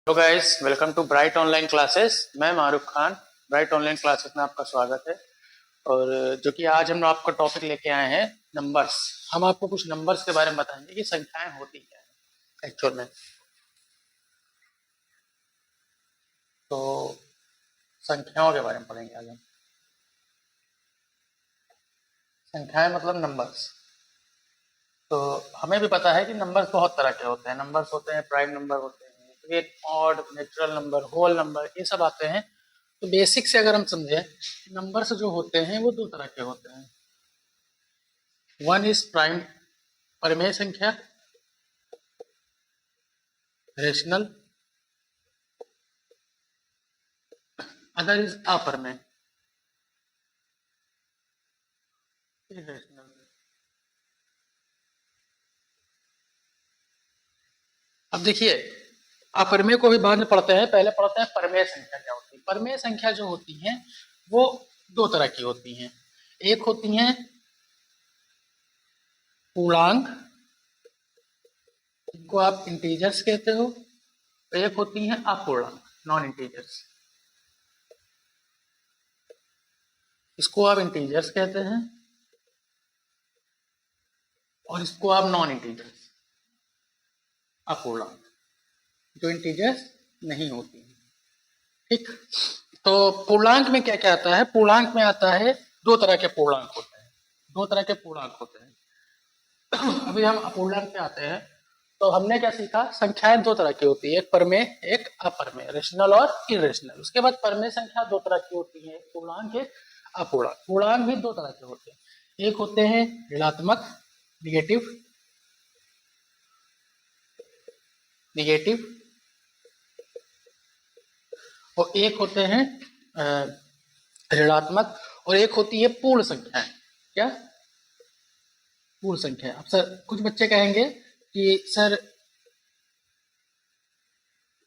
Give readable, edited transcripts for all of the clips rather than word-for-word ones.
Hello guys, welcome to bright online classes. मैं Maroof Khan. Bright online classes में आपका स्वागत है। और जो कि आज हम आपका टॉपिक लेके आए हैं नंबर्स। हम आपको कुछ नंबर्स के बारे में बताएंगे कि संख्याएं होती क्या है एक्चुअल में। तो संख्याओं के बारे में पढ़ेंगे आज हम। संख्याएं मतलब नंबर्स। तो हमें भी पता है कि नंबर्स बहुत तरह के होते हैं। नंबर्स होते हैं, प्राइम नंबर होते हैं, odd, natural number, whole number, ये सब आते हैं। तो बेसिक से अगर हम समझें, नंबर्स जो होते हैं वो दो तरह के होते हैं। वन इज प्राइम, परिमेय संख्या, रेशनल। अदर इज अपरमेय, इरेशनल। अब देखिए, अपरमेय को भी बाद में पढ़ते हैं, पहले पढ़ते हैं परमेय संख्या क्या होती है। परमेय संख्या जो होती हैं वो दो तरह की होती हैं। एक होती हैं पूर्णांक, जिनको आप इंटीजर्स कहते हो। एक होती हैं अपूर्णांक, नॉन इंटीजर्स। इसको आप इंटीजर्स कहते हैं और इसको आप नॉन इंटीजर्स, अपूर्णांक, जो इंटीजर्स नहीं होती हैं। ठीक। तो पूर्णांक में क्या क्या आता है? पूर्णांक में आता है दो तरह के पूर्णांक होते हैं। दो तरह के पूर्णांक होते हैं। अभी हम अपूर्णांक पे आते हैं। तो हमने क्या सीखा? संख्याएं दो तरह की होती है, एक परमेय एक अपरमेय, रेशनल और इरेशनल। उसके बाद परमेय संख्या दो तरह की होती है, एक पूर्णांक एक अपूर्णांक। पूर्णांक भी दो तरह के होते हैं, एक होते हैं ऋणात्मक, निगेटिव, निगेटिव, और एक होते हैं ऋणात्मक, और एक होती है पूर्ण संख्याएं। क्या? पूर्ण संख्या। अब सर कुछ बच्चे कहेंगे कि सर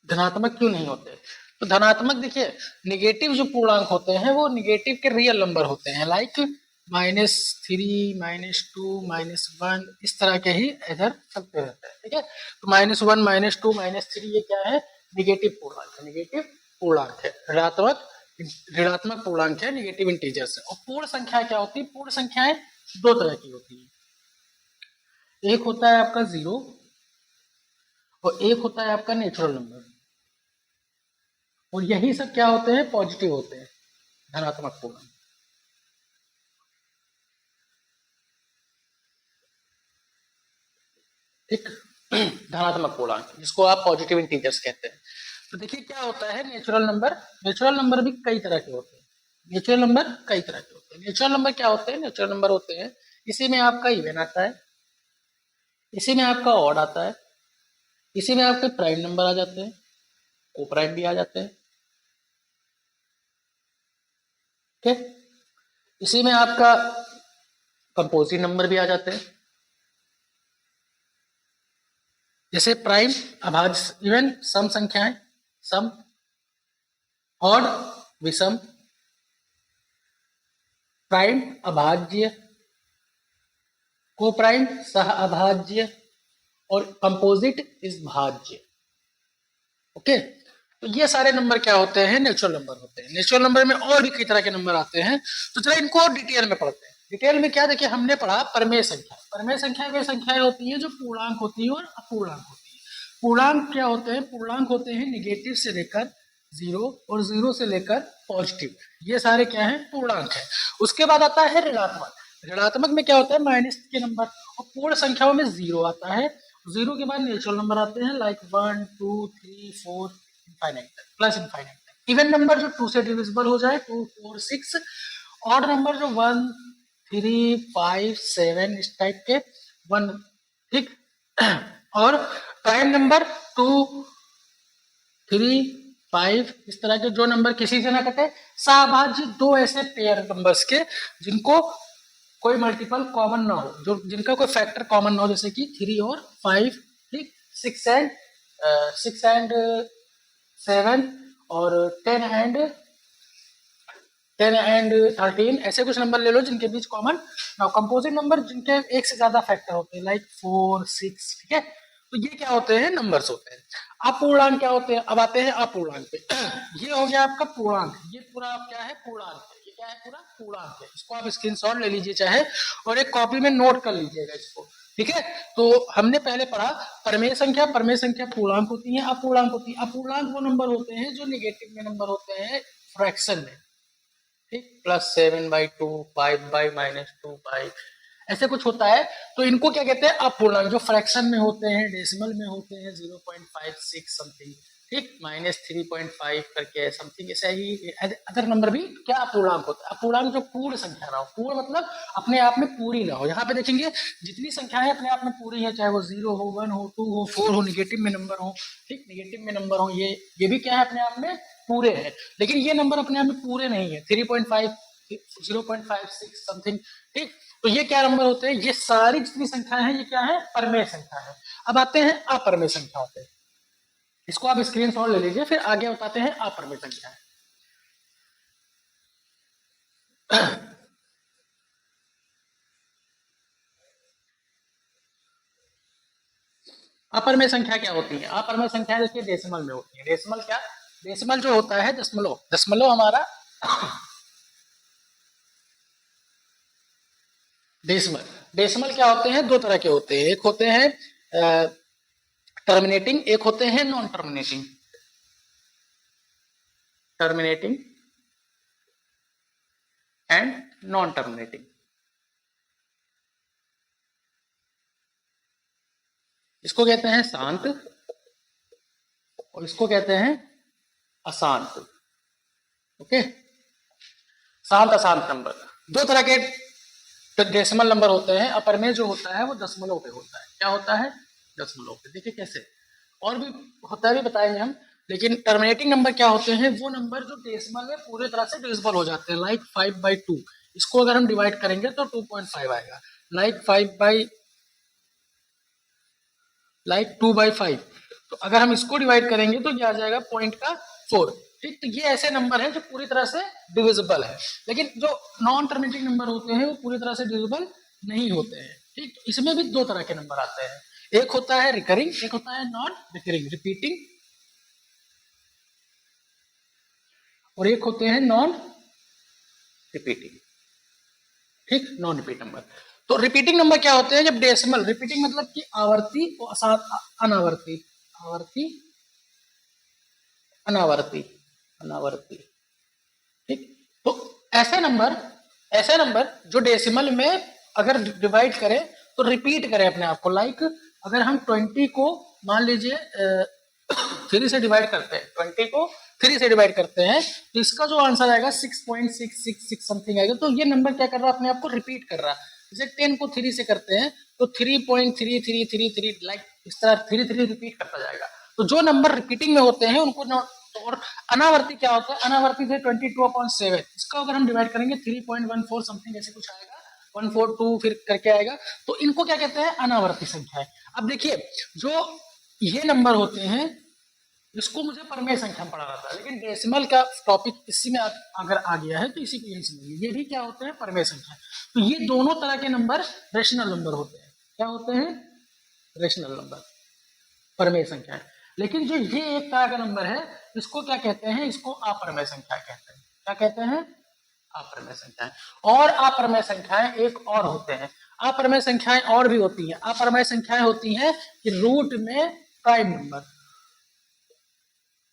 धनात्मक क्यों नहीं होते? तो धनात्मक देखिए, निगेटिव जो पूर्णांक होते हैं वो निगेटिव के रियल नंबर होते हैं, लाइक -3, -2, -1, इस तरह के ही इधर चलते रहते हैं। ठीक है। तो -1, -2, -3 ये क्या है? निगेटिव पूर्णांक है, निगेटिव पूर्णांक है। ऋणात्मक, ऋणात्मक पूर्णांक है, निगेटिव इंटीजर्स है। और पूर्ण संख्या क्या होती है? पूर्ण संख्याएं दो तरह की होती है, एक होता है आपका जीरो और एक होता है आपका नेचुरल नंबर। और यही सब क्या होते हैं? पॉजिटिव होते हैं, धनात्मक पूर्णांक। ठीक। धनात्मक पूर्णांक जिसको आप पॉजिटिव इंटीजर्स कहते हैं। तो देखिए क्या होता है नेचुरल नंबर। नेचुरल नंबर भी कई तरह के होते हैं। नेचुरल नंबर कई तरह के होते हैं। नेचुरल नंबर क्या होते हैं? नेचुरल नंबर होते हैं, इसी में आपका इवन आता है, इसी में आपका ऑड आता है, इसी में आपके प्राइम नंबर आ जाते हैं, को प्राइम भी आ जाते हैं। ठीक। इसी में आपका कंपोजिट नंबर भी आ जाते हैं, जैसे प्राइम, अभाज्य, इवन सम संख्याएं, सम, ऑड, विषम, प्राइम अभाज्य, को प्राइम सह अभाज्य, और कंपोजिट इस भाज्य। ओके। तो ये सारे नंबर क्या होते हैं? नेचुरल नंबर होते हैं। नेचुरल नंबर में और भी कई तरह के नंबर आते हैं, तो चलो इनको और डिटेल में पढ़ते हैं। डिटेल में क्या? देखिए, हमने पढ़ा परमेय संख्या। परमेय संख्या वे संख्याएं होती हैं जो पूर्णांक होती है और अपूर्णांक होती है। पूर्णांक क्या होते हैं? पूर्णांक होते हैं निगेटिव से लेकर जीरो और जीरो से लेकर पॉजिटिव, ये सारे क्या है? पूर्णांक है। उसके बाद आता है ऋणात्मक। ऋणात्मक में क्या होता है? माइनस के नंबर। और पूर्ण संख्याओं में जीरो आता है, जीरो के बाद नेचुरल नंबर आते हैं, like 1, 2, 3, 4, infinite plus infinite. Even number जो 2 से डिविजिबल हो जाए, 2, 4, 6। ऑड नंबर जो 1, 3, 5, 7 इस टाइप के 1। ठीक। और प्राइम नंबर 2, 3, 5 इस तरह के जो नंबर किसी से ना कटे। सहभाज्य दो ऐसे पेयर नंबर्स के जिनको कोई मल्टीपल कॉमन ना हो, जो जिनका कोई फैक्टर कॉमन ना हो, जैसे कि 3 और 5। ठीक। 6 एंड 7 और 10 एंड 13, ऐसे कुछ नंबर ले लो जिनके बीच कॉमन ना। कंपोजिट नंबर जिनके एक से ज्यादा फैक्टर होते हैं, लाइक 4, 6। ठीक है। तो ये क्या होते हैं, नंबर्स होते हैं। अपूर्णांक क्या होते हैं, अब आते हैं अपूर्णांक पे। ये हो गया आपका पूर्णांक, ये पूरा आप क्या है, पूर्णांक है, ये क्या है, पूरा पूर्णांक है। इसको आप स्क्रीनशॉट ले लीजिए चाहे, और एक कॉपी में नोट कर लीजिएगा इसको, ठीक है। तो हमने पहले पढ़ा परमेय संख्या पूर्णांक होती है, अपूर्णांक होती है। अपूर्णांक वो नंबर होते हैं जो निगेटिव में नंबर होते हैं फ्रैक्शन में, ठीक, +7/2, 5/-2 ऐसे कुछ होता है। तो इनको क्या कहते हैं, अपूर्णांक, जो फ्रैक्शन में होते हैं, डेसिमल में होते हैं, 0.56 समथिंग, ठीक, -3.5 करके समथिंग, ऐसा ही अदर नंबर भी क्या अपूर्णांक होता है। अपूर्णांक जो पूर्ण संख्या ना हो, पूर्ण मतलब अपने आप में पूरी ना हो। यहाँ पे देखेंगे जितनी संख्याएं अपने आप में पूरी है, चाहे वो 0 हो, 1 हो, 2 हो, 4 हो, निगेटिव में नंबर हो, ठीक, निगेटिव में नंबर हो, ये भी क्या है, अपने आप में पूरे हैं। लेकिन ये नंबर अपने आप में पूरे नहीं है, 3.5, 0.56 समथिंग, ठीक। तो ये क्या नंबर होते हैं, ये सारी जितनी संख्याएं हैं ये क्या है, परमेय संख्या है। अब आते हैं अपरमेय संख्याओं पे, इसको आप स्क्रीनशॉट ले लीजिए, फिर आगे बताते हैं अपरमेय संख्याएं। अपरमेय संख्या क्या होती है, अपरमेय संख्या देखिए डेसिमल में होती है। डेसिमल क्या, डेसिमल जो होता है दशमलव, दशमलव हमारा डेसिमल, डेसिमल क्या होते हैं, दो तरह के होते हैं, एक होते हैं टर्मिनेटिंग, एक होते हैं non terminating. Terminating and non terminating, इसको कहते हैं शांत और इसको कहते हैं अशांत। ओके, शांत अशांत नंबर, दो तरह के डेसिमल नंबर होते हैं। अपर में जो होता है वो दशमलव पे होता है, क्या होता है, दशमलव पे। देखिए कैसे, और भी होता है, भी बताएंगे हम। लेकिन टर्मिनेटिंग नंबर क्या होते हैं, वो नंबर जो डेसिमल में पूरी तरह से डिविजिबल हो जाते हैं, लाइक 5/2। इसको अगर हम डिवाइड करेंगे तो 2.5 आएगा, लाइक 2/5। तो अगर हम इसको डिवाइड करेंगे तो क्या आ जाएगा, 0.4, ठीक। तो ये ऐसे नंबर हैं जो पूरी तरह से डिविजिबल है। लेकिन जो नॉन टर्मिनेटिंग नंबर होते हैं वो पूरी तरह से डिविजिबल नहीं होते हैं, ठीक। तो इसमें भी दो तरह के नंबर आते हैं, एक होता है रिकरिंग, एक होता है नॉन रिकरिंग, रिपीटिंग, और एक होते हैं नॉन रिपीटिंग, ठीक, नॉन रिपीट नंबर। तो रिपीटिंग नंबर क्या होते हैं, जब डेसिमल, रिपीटिंग मतलब कि आवर्ती और अनावर्ती, आवर्ती अनावर्ती, अनावर्ती, ठीक। तो ऐसे नंबर जो डेसिमल में अगर डिवाइड करें तो रिपीट करें अपने आप को, लाइक अगर हम 20 को मान लीजिए 3 से डिवाइड करते हैं, 20 को 3 से डिवाइड करते हैं, तो इसका जो आंसर आएगा 6.666 समथिंग आएगा। तो ये नंबर क्या कर रहा है, अपने आप को रिपीट कर रहा है। जैसे 10 को 3 से करते हैं तो 3.3333, लाइक इस तरह 3 रिपीट करता जाएगा। तो जो नंबर रिपीटिंग में होते हैं उनको, और अनावर्ती क्या होता है, अनावर्ती से 22/7, इसका अगर हम डिवाइड करेंगे 3.14 समथिंग ऐसे कुछ आएगा, 142 फिर करके आएगा। तो इनको क्या कहते हैं, अनावर्ती संख्या है। अब देखिए जो ये नंबर होते हैं, इसको मुझे परमेय संख्या में पढ़ाना था, लेकिन डेसिमल का टॉपिक इसी में अगर आ गया है तो इसी को यही समझिए, ये भी क्या होते हैं, परमेय संख्या। तो ये दोनों तरह के नंबर रेशनल नंबर होते हैं, क्या होते हैं, रेशनल नंबर, परमेय संख्या है। लेकिन जो ये एक तरह का नंबर है, इसको क्या कहते हैं, इसको अपरमेय संख्या कहते हैं। क्या कहते हैं, अपरमेय संख्याएं। और अपरमेय संख्याएं एक और होते हैं, अपरमेय संख्याएं और भी होती हैं। अपरमेय संख्याएं होती हैं कि रूट में प्राइम नंबर,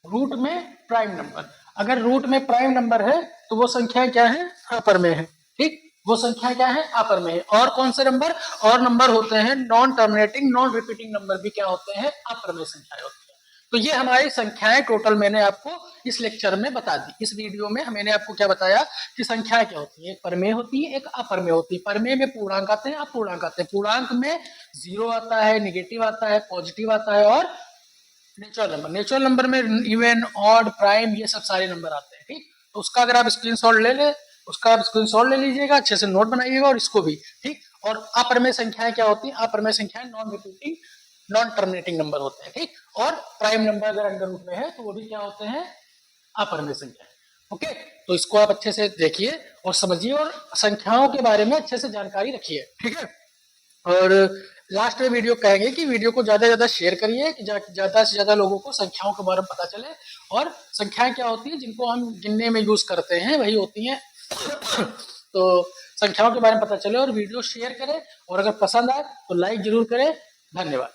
रूट में प्राइम नंबर, अगर रूट में प्राइम नंबर है तो वो संख्या क्या है, अपरमेय है, ठीक, वो संख्या क्या है, अपरमेय है। और कौन से नंबर, और नंबर होते हैं non terminating, non repeating number भी क्या होते हैं, अपरमेय संख्याएं होती हैं। तो ये हमारी संख्याएं टोटल मैंने आपको इस लेक्चर में बता दी। इस वीडियो में मैंने आपको क्या बताया कि संख्याएं क्या होती है, एक परमेय होती है, एक अपरमेय होती है। परमेय में पूर्णांक आते हैं, अपूर्णांक आते हैं। पूर्णांक में 0 आता है, निगेटिव आता है, पॉजिटिव आता है, और नेचुरल नंबर। नेचुरल नंबर में इवन, ऑड, प्राइम, ये सब सारे नंबर आते हैं, ठीक। तो उसका अगर आप स्क्रीनशॉट ले ले, उसका आप स्क्रीनशॉट ले लीजिएगा, अच्छे से नोट बनाइएगा, और इसको भी, ठीक। और अपरमेय संख्याएं क्या होती हैं, अपरमेय संख्याएं non repeating, non terminating number होते हैं, ठीक। और प्राइम नंबर अगर अंडर रूट में है तो वो भी क्या होते हैं, अपरमेय संख्याएं। ओके, तो इसको आप अच्छे से देखिए और समझिए, और संख्याओं के बारे में अच्छे से जानकारी रखिए, ठीक है। और लास्ट में वीडियो कहेंगे कि वीडियो को ज़्यादा से ज़्यादा शेयर करिए कि ज़्यादा से ज़्यादा लोगों को संख्याओं के बारे में पता चले। और संख्याएं क्या होती है, जिनको हम गिनने में यूज़ करते हैं वही होती हैं। तो संख्याओं के बारे में पता चले और वीडियो शेयर करें, और अगर पसंद आए तो लाइक जरूर करें। धन्यवाद।